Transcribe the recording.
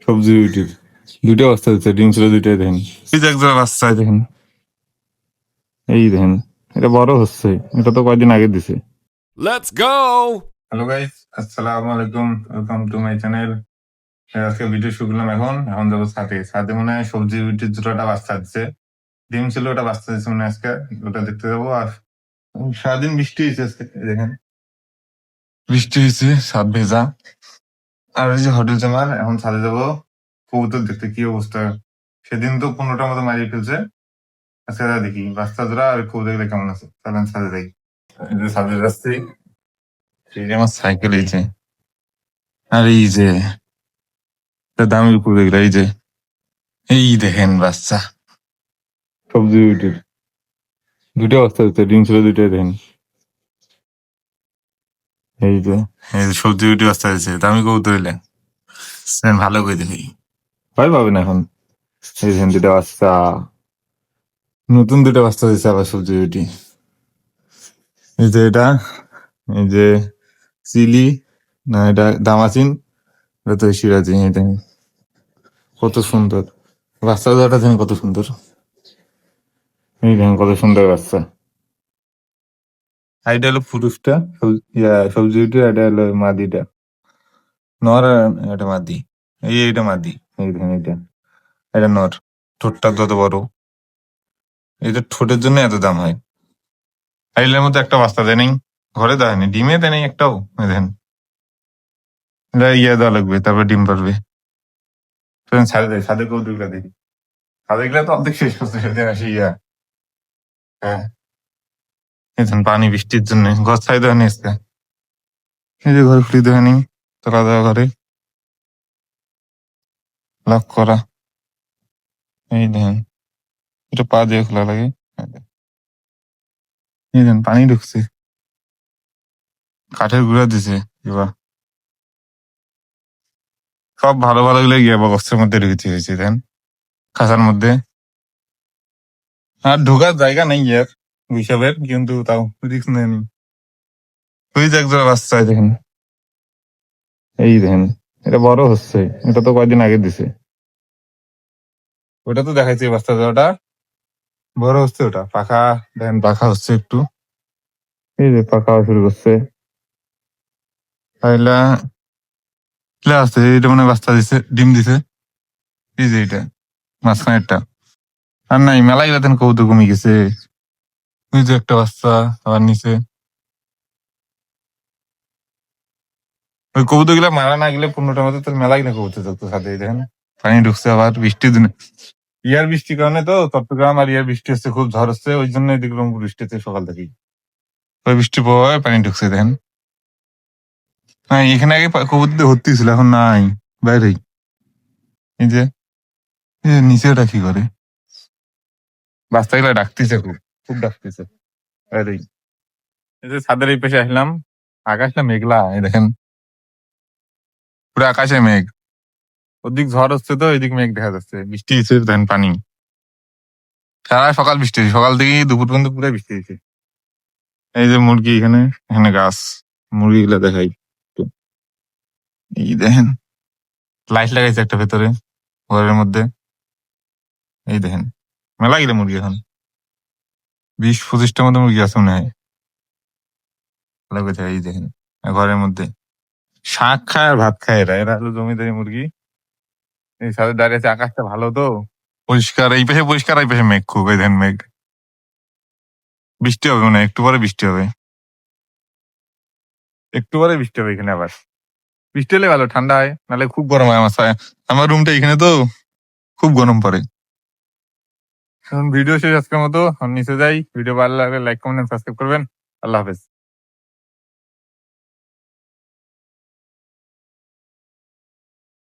সবজি বিউটির দুইটা বাচ্চা দিচ্ছে, ডিম ছিল দুইটাই। দেখেন এই যে একজোড়া বাচ্চা, দেখেন এই দেখেন, এটা বড় হচ্ছে, এটা তো কয়দিন আগে দিছে। Let's go! হ্যালো গাইস, আসসালামু আলাইকুম, ওয়েলকাম টু মাই চ্যানেল। আজকে ভিডিও শুরু করলাম। এখন যাবো ছাদে। ছাদে মনে হয় সবজি বিউটির দুটোটা বাচ্চা দিচ্ছে, ডিম ছিল ওটা বাচ্চা দিচ্ছে মনে হয় আজকে, ওটা দেখতে যাবো। আর সারাদিন বৃষ্টি হয়েছে আজকে, দেখেন বৃষ্টি হয়েছে, ছাদ ভেজা। আর এই যে হোটেল জামার, এখন ছাদে যাবো কবুতর দেখতে কি অবস্থা। সেদিন তো 15টার মতো মারিয়ে ফেলছে, আজকে দেখি বাচ্চা জোড়া আর কবুতর গুলো কেমন আছে। তাহলে ছাদে যাই। এই যে ছাদে যাচ্ছি, সেই যে আমার সাইকেল, এই যে আর এই যে দামি কবুতর গুলো, এই যে এই দেখেন বাচ্চা সবজি বিউটির দুইটা বাচ্চা দিচ্ছে, ডিম ছিল দুইটাই। দেখেন এই যে সবজি বিউটি বাচ্চা দিচ্ছে, দামি কবুতর হইলে ভালো করে দেখি ভয় পাবেন এখন। এই দেখেন দুটা বাচ্চা, নতুন দুটা বাচ্চা দিচ্ছে আবার সবজি বিউটি। এই যে এটা, এই যে চিলি, না এটা দামাচিন, এটা তো সিরাজি। এটা কত সুন্দর বাচ্চা দুটা, দেখেন কত সুন্দর। এই দেখেন কত সুন্দর বাচ্চা। আর এটা হলো পুরুষটা, সবজি বিউটি। এটা হলো মাদিটা, নর। আর এটা মাদি, এইটা মাদি। এই দেখেন এটা, এটা নর। ঠোঁটটা যত বড়, এটা ঠোঁটের জন্য এত দাম হয়। আইলের মধ্যে একটা বাচ্চা দেয় নাই, ঘরে দেয়নি, ডিমে দেয় নাই একটাও। এই দেখেন এটা দেওয়া লাগবে, তারপর ডিম পারবে। ছাদে দেয়, ছাদে কৌতুকটা দেখি। ছাদে গেলে তো অর্ধেক শেষ করছে সেদিন আসি হ্যাঁ এই দেখেন পানি বৃষ্টির জন্য ঘর ছাই দেওয়া নিয়ে এসছে। এই যে ঘরে খুলি দেওয়া নেই, তোলা দেওয়া ঘরে লক করা। এই দেখেন এটা পা দিয়ে খোলা লাগে। এই দেখেন পানি ঢুকছে, কাঠের গুঁড়া দিছে এবার। সব ভালো ভালো গুলো গিয়ে বক্সের মধ্যে ঢুকেছে হয়েছে, দেন খাঁচার মধ্যে। আর ঢোকার জায়গা নেই ইয়ার হিসাবের, কিন্তু তাও রিস্ক নেয়নি। ওই যে একজোড়া বাচ্চা, দেখেন এই দেখেন, এটা বড় হচ্ছে, এটা তো কয়দিন আগে দিছে। ওটা তো দেখাইছে বাচ্চা জোড়াটা বড় হচ্ছে, ওটা পাখা দেখেন, পাখা হচ্ছে একটু, এই যে পাখা শুরু করছে। তাইলা আছে, এটা মানে বাচ্চা দিছে, ডিম দিছে। এই যে এটা মাঝখানেরটা, আর নাই মেলাই দেখেন কৌতুক কমে গেছে। ওই যে একটা বাচ্চা আবার নিচে। ওই কবুতর গুলা মারা না গেলে 15টার মতো তোর মেলাই না কবুতর থাকতো সাথে। দেখেন পানি ঢুকছে আবার বৃষ্টির দিনে, ইয়ার বৃষ্টির কারণে তো চট্টগ্রাম আর ইয়ার বৃষ্টি হচ্ছে, খুব ঝড় হচ্ছে, ওই জন্য দেখলাম বৃষ্টি হচ্ছে সকাল থেকেই। ওই বৃষ্টি পড়ে পানি ঢুকছে, দেখেন। হ্যাঁ এখানে আগে কবুতর ভর্তি ছিল, এখন নাই, বাইরেই। এই যে নিচে ওটা কি করে, বাচ্চাগুলা ডাকতেছে, খুব খুব ডাকতেছে বাইরেই। এই যে ছাদের এই পাশে আসলাম, আকাশটা মেঘলা, এই দেখেন পুরো আকাশে মেঘ। ওদিক ঝড় হচ্ছে তো এদিক মেঘ দেখা যাচ্ছে, বৃষ্টি হচ্ছে, দেখেন পানি। সারা সকাল বৃষ্টি হয়েছে, সকাল থেকে দুপুর পর্যন্ত পুরো বৃষ্টি হয়েছে। এই যে মুরগি, এখানে এখানে গাছ, মুরগি গুলা দেখাই একটু। এই দেখেন লাইট লাগাইছে একটা ভেতরে ঘরের মধ্যে। এই দেখেন মেলা গেলে মুরগি, এখন 20-25টার মতো মুরগি আছে মনে হয়। লাগাইছে, এই দেখেন ঘরের মধ্যে শাক খায় আর ভাত খায়। এরা এরা হলো জমিদারি মুরগি। এই সাথে দাঁড়িয়ে আছে, আকাশটা ভালো তো পরিষ্কার, এই পাশে পরিষ্কার, এই পাশে মেঘ খুব। এই দেখেন মেঘ, বৃষ্টি হবে মনে হয়, একটু পরে বৃষ্টি হবে, একটু পরে বৃষ্টি হবে এখানে আবার। বৃষ্টি হলে ভালো, ঠান্ডা হয়, নাহলে খুব গরম হয়। আমার রুমটা এখানে তো খুব গরম পড়ে। এখন ভিডিও শেষ আজকের মতো, নিচে যাই। ভিডিও ভালো লাগলে লাইক কমেন্ট সাবস্ক্রাইব করবেন। আল্লাহ হাফেজ।